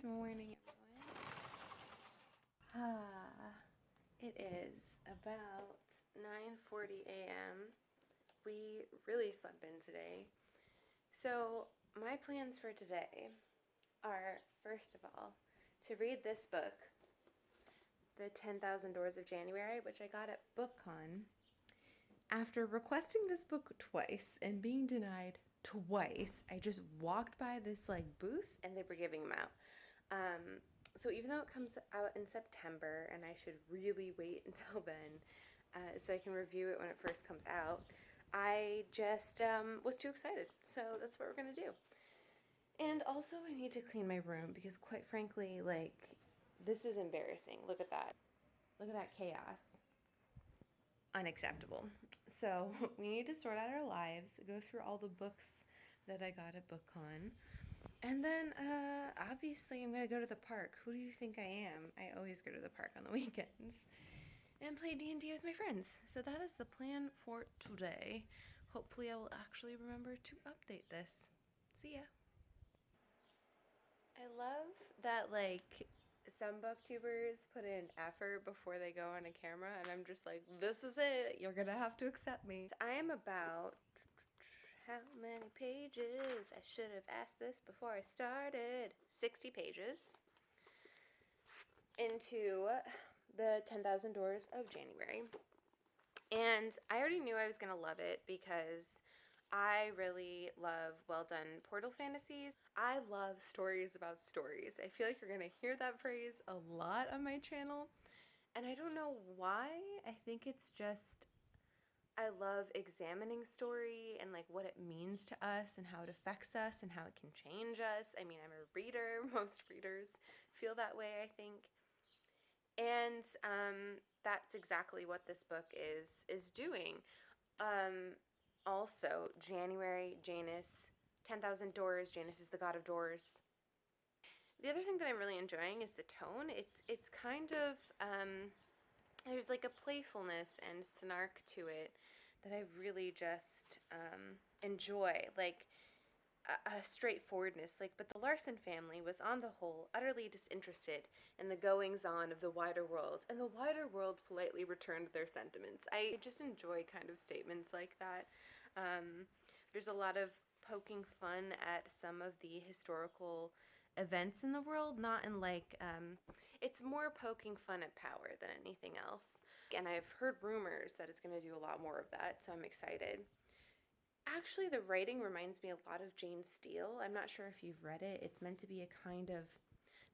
Good morning, everyone. It is about 9:40 a.m. We really slept in today. So my plans for today are, first of all, to read this book, The 10,000 Doors of January, which I got at BookCon. After requesting this book twice and being denied twice, I just walked by this booth and they were giving them out. So even though it comes out in September and I should really wait until then so I can review it when it first comes out, I just was too excited. So that's what we're going to do. And also I need to clean my room because quite frankly, this is embarrassing. Look at that. Look at that chaos. Unacceptable. So we need to sort out our lives, go through all the books that I got at BookCon, and then obviously I'm going to go to the park. Who do you think I am? I always go to the park on the weekends and play D&D with my friends. So that is the plan for today. Hopefully I will actually remember to update this. See ya. I love that some booktubers put in effort before they go on a camera, and I'm just like, this is it. You're gonna have to accept me. I am about, how many pages? I should have asked this before I started. 60 pages into the 10,000 Doors of January. And I already knew I was gonna love it because I really love well-done portal fantasies. I love stories about stories. I feel like you're going to hear that phrase a lot on my channel, and I don't know why. I think it's just I love examining story and what it means to us and how it affects us and how it can change us. I mean, I'm a reader. Most readers feel that way, I think. And that's exactly what this book is doing. Also, January, Janus, 10,000 Doors, Janus is the god of doors. The other thing that I'm really enjoying is the tone. It's kind of, there's a playfulness and snark to it that I really just enjoy. A straightforwardness. But the Larson family was on the whole utterly disinterested in the goings-on of the wider world, and the wider world politely returned their sentiments. I just enjoy kind of statements like that. There's a lot of poking fun at some of the historical events in the world, not in it's more poking fun at power than anything else. And I've heard rumors that it's going to do a lot more of that, so I'm excited. Actually, the writing reminds me a lot of Jane Steele. I'm not sure if you've read it. It's meant to be a kind of,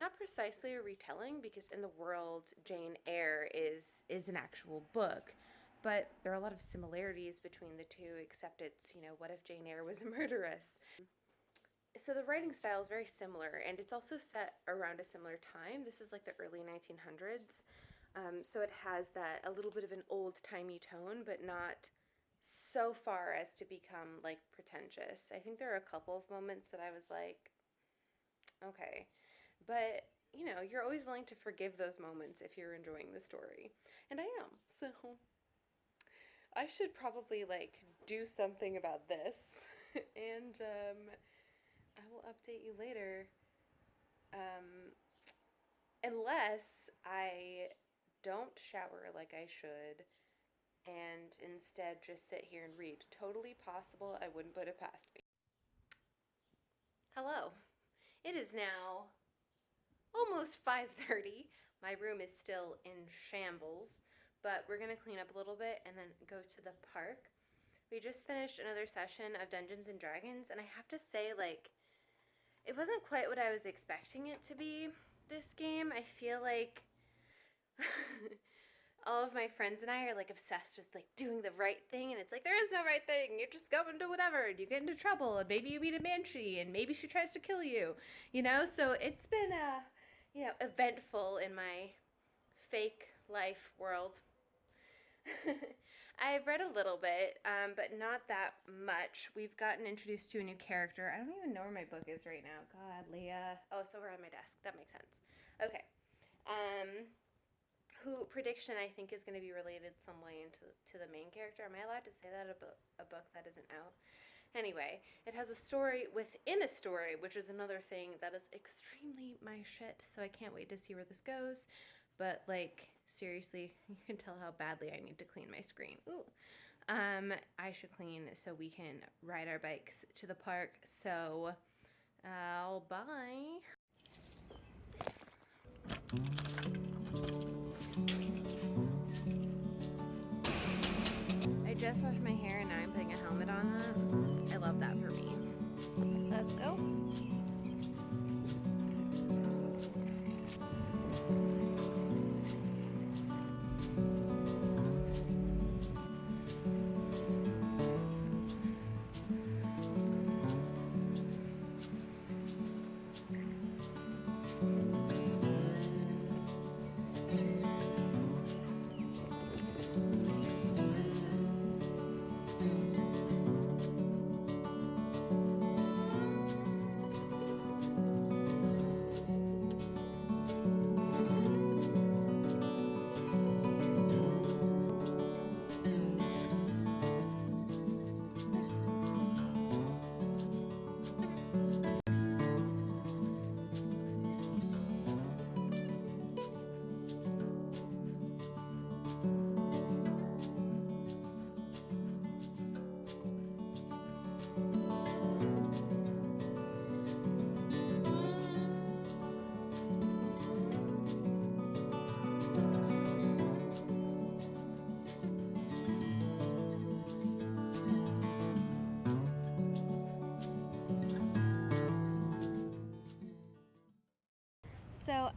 not precisely a retelling, because in the world, Jane Eyre is an actual book. But there are a lot of similarities between the two, except it's, what if Jane Eyre was a murderess? So the writing style is very similar, and it's also set around a similar time. This is the early 1900s. So it has that a little bit of an old-timey tone, but not so far as to become pretentious. I think there are a couple of moments that I was like, okay, but you're always willing to forgive those moments if you're enjoying the story, and I am. So I should probably do something about this and I will update you later, unless I don't shower like I should and instead just sit here and read. Totally possible. I wouldn't put it past me. Hello. It is now almost 5:30. My room is still in shambles, but we're going to clean up a little bit and then go to the park. We just finished another session of Dungeons and Dragons, and I have to say, it wasn't quite what I was expecting it to be, this game. I feel like all of my friends and I are obsessed with doing the right thing, and it's there is no right thing. You're just going to whatever, and you get into trouble, and maybe you meet a banshee, and maybe she tries to kill you, So it's been eventful in my fake life world. I've read a little bit, but not that much. We've gotten introduced to a new character. I don't even know where my book is right now. God, Leah. Oh, it's over on my desk. That makes sense. Okay. Who prediction I think is going to be related some way to the main character. Am I allowed to say that about a book that isn't out? Anyway, it has a story within a story, which is another thing that is extremely my shit. So I can't wait to see where this goes. But like, seriously, you can tell how badly I need to clean my screen. Ooh. I should clean so we can ride our bikes to the park. So, bye. I just washed my hair and now I'm putting a helmet on that. I love that for me. Let's go. So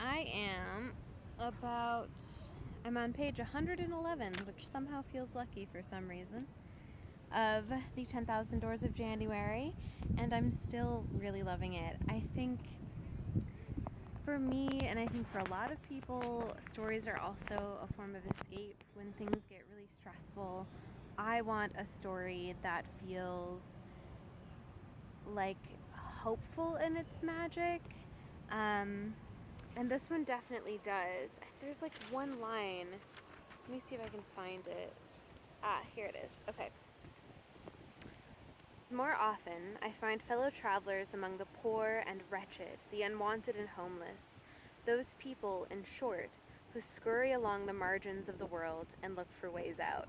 I'm on page 111, which somehow feels lucky for some reason, of the 10,000 Doors of January, and I'm still really loving it. I think for me, and I think for a lot of people, stories are also a form of escape when things get really stressful. I want a story that feels like hopeful in its magic. And this one definitely does. There's like one line. Let me see if I can find it. Ah, here it is. Okay. More often, I find fellow travelers among the poor and wretched, the unwanted and homeless, those people, in short, who scurry along the margins of the world and look for ways out.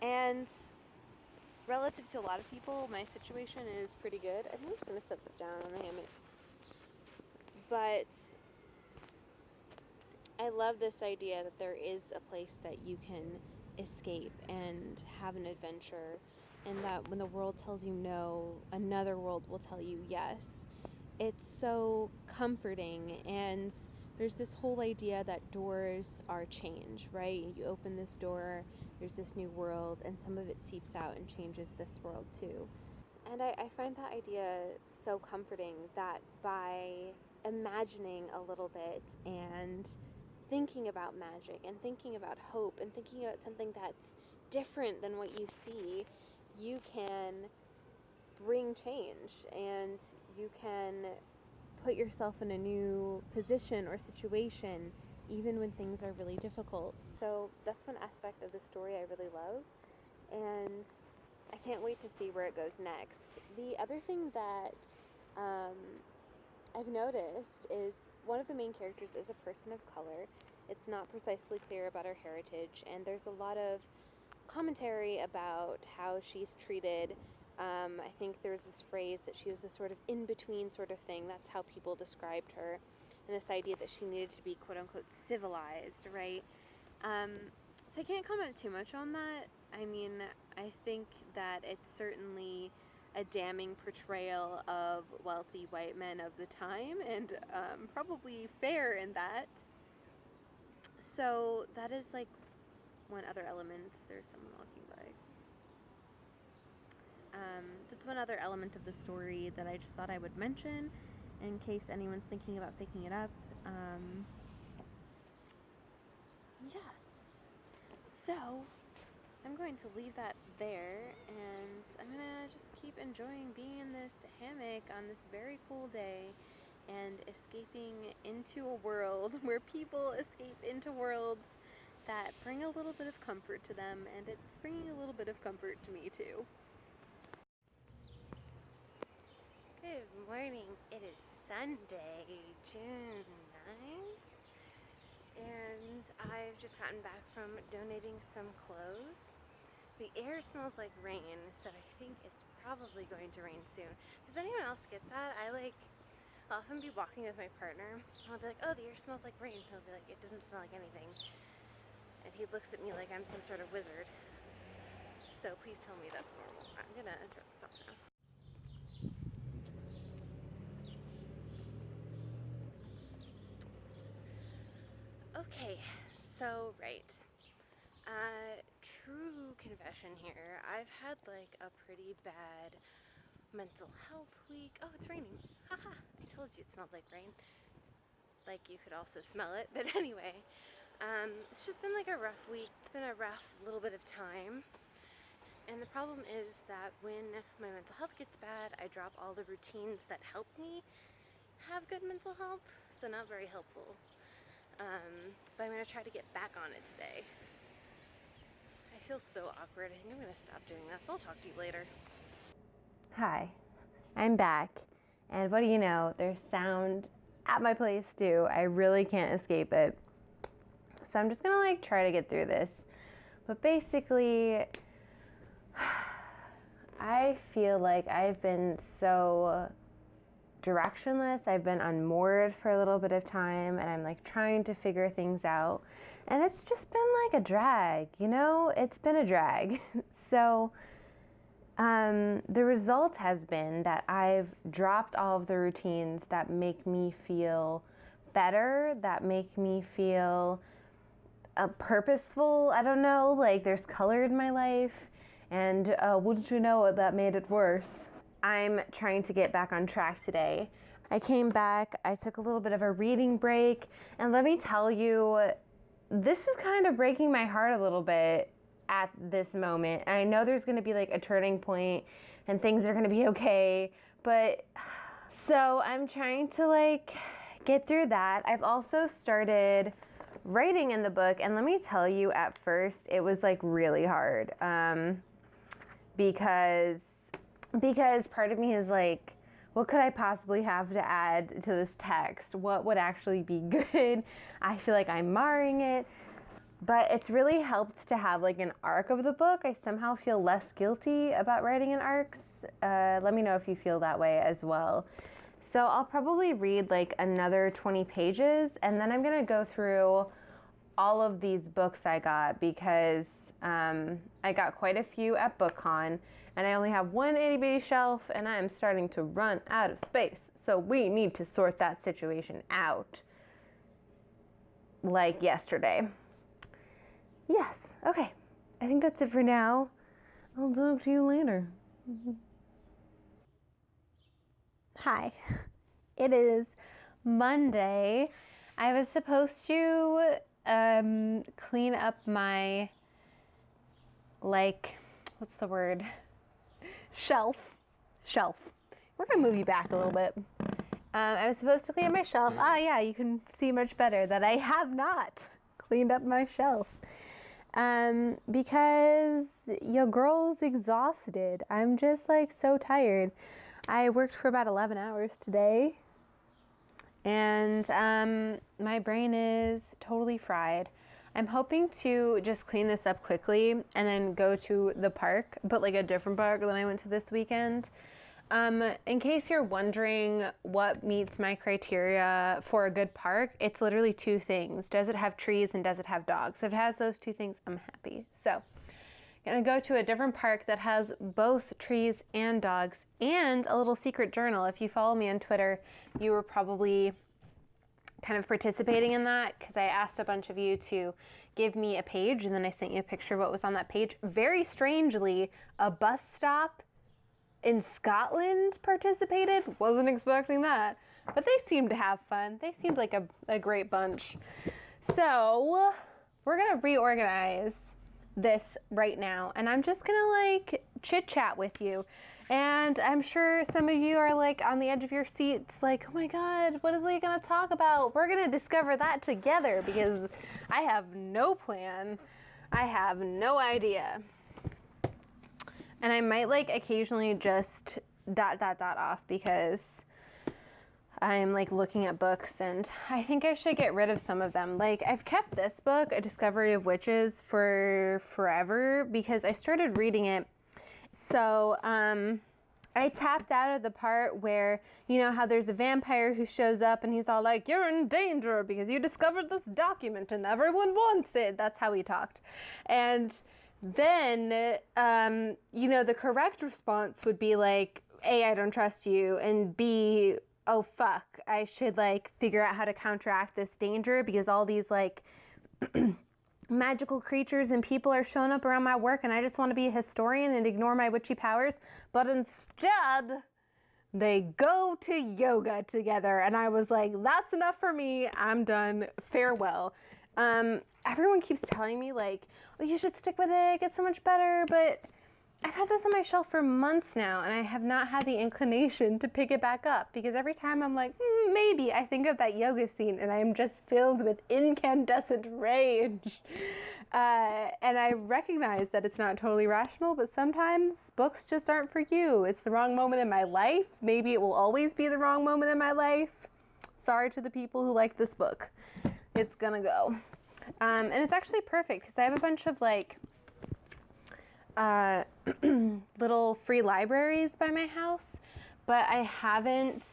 And relative to a lot of people, my situation is pretty good. I think I'm just going to set this down on the hammock. But I love this idea that there is a place that you can escape and have an adventure, and that when the world tells you no, another world will tell you yes. It's so comforting, and there's this whole idea that doors are change, right? You open this door, there's this new world, and some of it seeps out and changes this world too. And I find that idea so comforting, that by imagining a little bit and thinking about magic and thinking about hope and thinking about something that's different than what you see, you can bring change and you can put yourself in a new position or situation even when things are really difficult. So that's one aspect of the story I really love, and I can't wait to see where it goes next. The other thing that I've noticed is one of the main characters is a person of color. It's not precisely clear about her heritage, and there's a lot of commentary about how she's treated. I think there's this phrase that she was a sort of in-between sort of thing. That's how people described her, and this idea that she needed to be quote-unquote civilized, right? So I can't comment too much on that. I mean, I think that it's certainly a damning portrayal of wealthy white men of the time, and probably fair in that. So that is like one other element. There's someone walking by. That's one other element of the story that I just thought I would mention in case anyone's thinking about picking it up. Yes. So I'm going to leave that there, and I'm gonna just keep enjoying being in this hammock on this very cool day and escaping into a world where people escape into worlds that bring a little bit of comfort to them, and it's bringing a little bit of comfort to me too. Good morning. It is Sunday, June 9th, and I've just gotten back from donating some clothes. The air smells like rain, so I think it's probably going to rain soon. Does anyone else get that? I'll often be walking with my partner, and I'll be like, oh, the air smells like rain. He'll be like, it doesn't smell like anything. And he looks at me like I'm some sort of wizard. So please tell me that's normal. I'm gonna turn this off now. Okay, so true confession here. I've had like a pretty bad mental health week. Oh, it's raining. Haha, I told you it smelled like rain. Like you could also smell it, but anyway. It's just been like a rough week. It's been a rough little bit of time. And the problem is that when my mental health gets bad, I drop all the routines that help me have good mental health, so not very helpful. But I'm going to try to get back on it today. I feel so awkward. I think I'm going to stop doing this. I'll talk to you later. Hi, I'm back. And what do you know? There's sound at my place too. I really can't escape it. So I'm just going to like try to get through this. But basically, I feel like I've been so directionless. I've been unmoored for a little bit of time, and I'm like trying to figure things out. And it's just been like a drag, you know? It's been a drag. So the result has been that I've dropped all of the routines that make me feel better, that make me feel purposeful. I don't know, like there's color in my life. And wouldn't you know it, that made it worse. I'm trying to get back on track today. I came back, I took a little bit of a reading break, and let me tell you, this is kind of breaking my heart a little bit at this moment. And I know there's going to be like a turning point and things are going to be okay, but so I'm trying to like get through that. I've also started writing in the book, and let me tell you, at first it was like really hard because part of me is like, what could I possibly have to add to this text? What would actually be good? I feel like I'm marring it. But it's really helped to have like an arc of the book. I somehow feel less guilty about writing in arcs. Let me know if you feel that way as well. So I'll probably read like another 20 pages, and then I'm going to go through all of these books I got because I got quite a few at BookCon. And I only have one itty bitty shelf, and I'm starting to run out of space. So we need to sort that situation out. Like yesterday. Yes, okay. I think that's it for now. I'll talk to you later. Hi. It is Monday. I was supposed to clean up my, what's the word? Shelf. We're gonna move you back a little bit. I was supposed to clean up my shelf. Yeah, you can see much better that I have not cleaned up my shelf. Because your girl's exhausted. I'm just like so tired. I worked for about 11 hours today, and my brain is totally fried. I'm hoping to just clean this up quickly and then go to the park, but like a different park than I went to this weekend. In case you're wondering what meets my criteria for a good park, it's literally two things. Does it have trees and does it have dogs? If it has those two things, I'm happy. So I'm gonna go to a different park that has both trees and dogs and a little secret journal. If you follow me on Twitter, you were probably kind of participating in that because I asked a bunch of you to give me a page, and then I sent you a picture of what was on that page. Very strangely, a bus stop in Scotland participated. Wasn't expecting that, but they seemed to have fun. They seemed like a great bunch. So we're gonna reorganize this right now, and I'm just gonna like chit chat with you. And I'm sure some of you are like on the edge of your seats like, oh my God, what is Leah gonna talk about? We're gonna discover that together because I have no plan. I have no idea. And I might like occasionally just off because I'm like looking at books and I think I should get rid of some of them. Like I've kept this book, A Discovery of Witches, for forever because I started reading it. So I tapped out of the part where, you know, how there's a vampire who shows up and he's all like, you're in danger because you discovered this document and everyone wants it. That's how he talked. And then, you know, the correct response would be like, A, I don't trust you, and B, oh fuck, I should like figure out how to counteract this danger because all these like magical creatures and people are showing up around my work and I just want to be a historian and ignore my witchy powers. But instead, they go to yoga together. And I was like, that's enough for me. I'm done. Farewell. Everyone keeps telling me like, oh, you should stick with it. It gets so much better. But I've had this on my shelf for months now and I have not had the inclination to pick it back up because every time I'm like, maybe I think of that yoga scene and I'm just filled with incandescent rage. And I recognize that it's not totally rational, but sometimes books just aren't for you. It's the wrong moment in my life. Maybe it will always be the wrong moment in my life. Sorry to the people who like this book. It's gonna go. And it's actually perfect because I have a bunch of like little free libraries by my house, but I haven't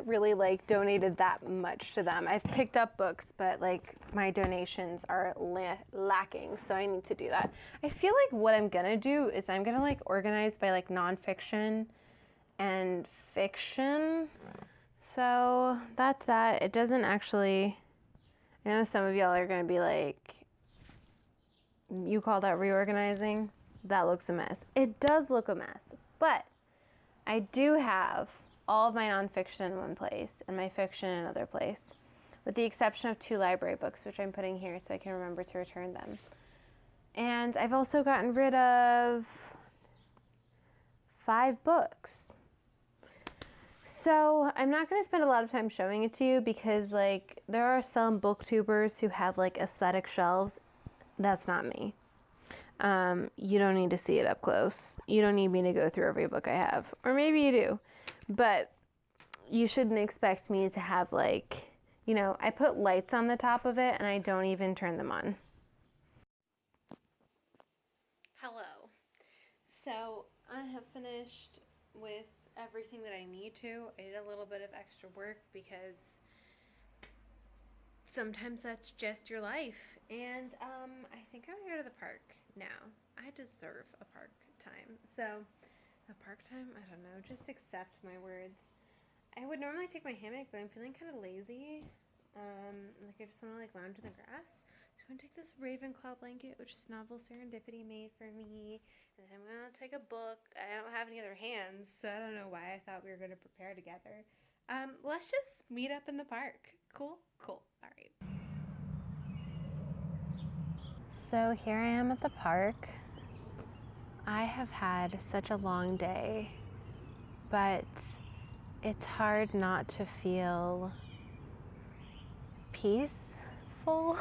really like donated that much to them. I've picked up books, but like my donations are lacking, so I need to do that. I feel like what I'm gonna do is I'm gonna like organize by like nonfiction and fiction. So that's that. It doesn't actually, I know some of y'all are gonna be like, you call that reorganizing? That looks a mess. It does look a mess, but I do have all of my nonfiction in one place and my fiction in another place, with the exception of 2 library books, which I'm putting here so I can remember to return them. And I've also gotten rid of 5 books. So I'm not going to spend a lot of time showing it to you because like there are some booktubers who have like aesthetic shelves. That's not me. You don't need to see it up close. You don't need me to go through every book I have. Or maybe you do. But you shouldn't expect me to have like, you know, I put lights on the top of it and I don't even turn them on. Hello. So I have finished with everything that I need to. I did a little bit of extra work because sometimes that's just your life. And I think I'm gonna go to the park now. I deserve a park time. So a park time? I don't know. Just accept my words. I would normally take my hammock, but I'm feeling kind of lazy. Like I just want to like lounge in the grass. So I'm gonna take this Ravenclaw blanket, which Novel Serendipity made for me, and then I'm gonna take a book. I don't have any other hands, so I don't know why I thought we were gonna prepare together. Let's just meet up in the park. Cool? Cool. All right. So here I am at the park. I have had such a long day, but it's hard not to feel peaceful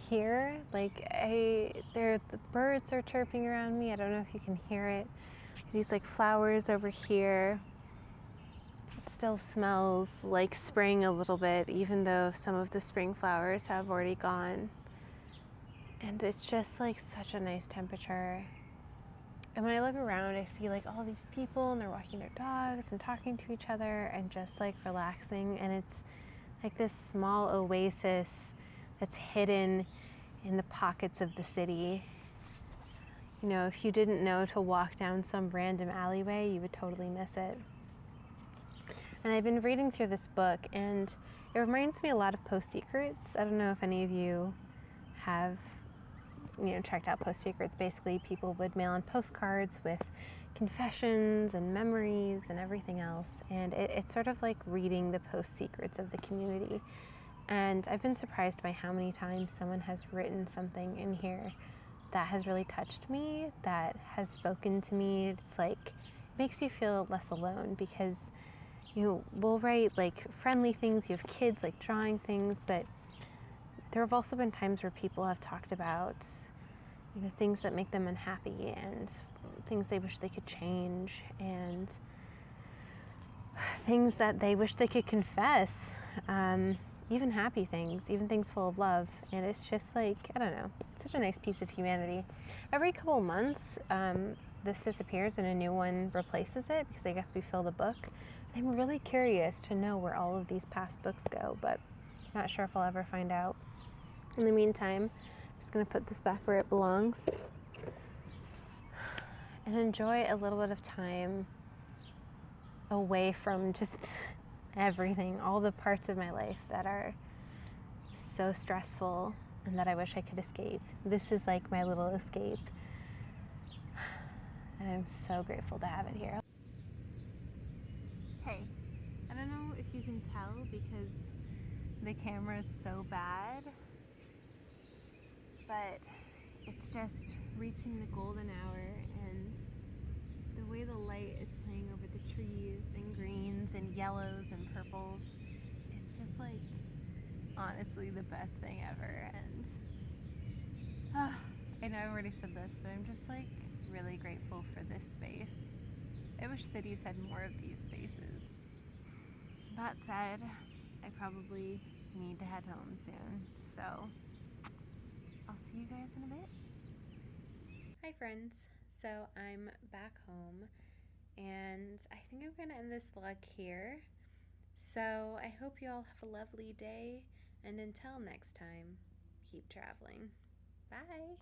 here. Like the birds are chirping around me. I don't know if you can hear it. These like flowers over here. It still smells like spring a little bit, even though some of the spring flowers have already gone. And it's just like such a nice temperature. And when I look around, I see like all these people and they're walking their dogs and talking to each other and just like relaxing. And it's like this small oasis that's hidden in the pockets of the city. You know, if you didn't know to walk down some random alleyway, you would totally miss it. And I've been reading through this book and it reminds me a lot of Post Secrets. I don't know if any of you have checked out Post Secrets. Basically, people would mail in postcards with confessions and memories and everything else. And it's sort of like reading the Post Secrets of the community. And I've been surprised by how many times someone has written something in here that has really touched me, that has spoken to me. It's like, it makes you feel less alone because, we'll write like friendly things. You have kids like drawing things, but there have also been times where people have talked about, things that make them unhappy and things they wish they could change and things that they wish they could confess, even happy things, even things full of love. And it's just like, I don't know, such a nice piece of humanity. Every couple months, this disappears and a new one replaces it because I guess we fill the book. I'm really curious to know where all of these past books go, but I'm not sure if I'll ever find out. In the meantime, I'm just going to put this back where it belongs and enjoy a little bit of time away from just everything, all the parts of my life that are so stressful and that I wish I could escape. This is like my little escape. And I'm so grateful to have it here. Hey, I don't know if you can tell because the camera is so bad, but it's just reaching the golden hour, and the way the light is playing over the trees and greens and yellows and purples, it's just like honestly the best thing ever. And I know I've already said this, but I'm just like really grateful for this space. I wish cities had more of these spaces. That said, I probably need to head home soon, so I'll see you guys in a bit. Hi friends, so I'm back home and I think I'm going to end this vlog here. So I hope you all have a lovely day, and until next time, keep traveling. Bye!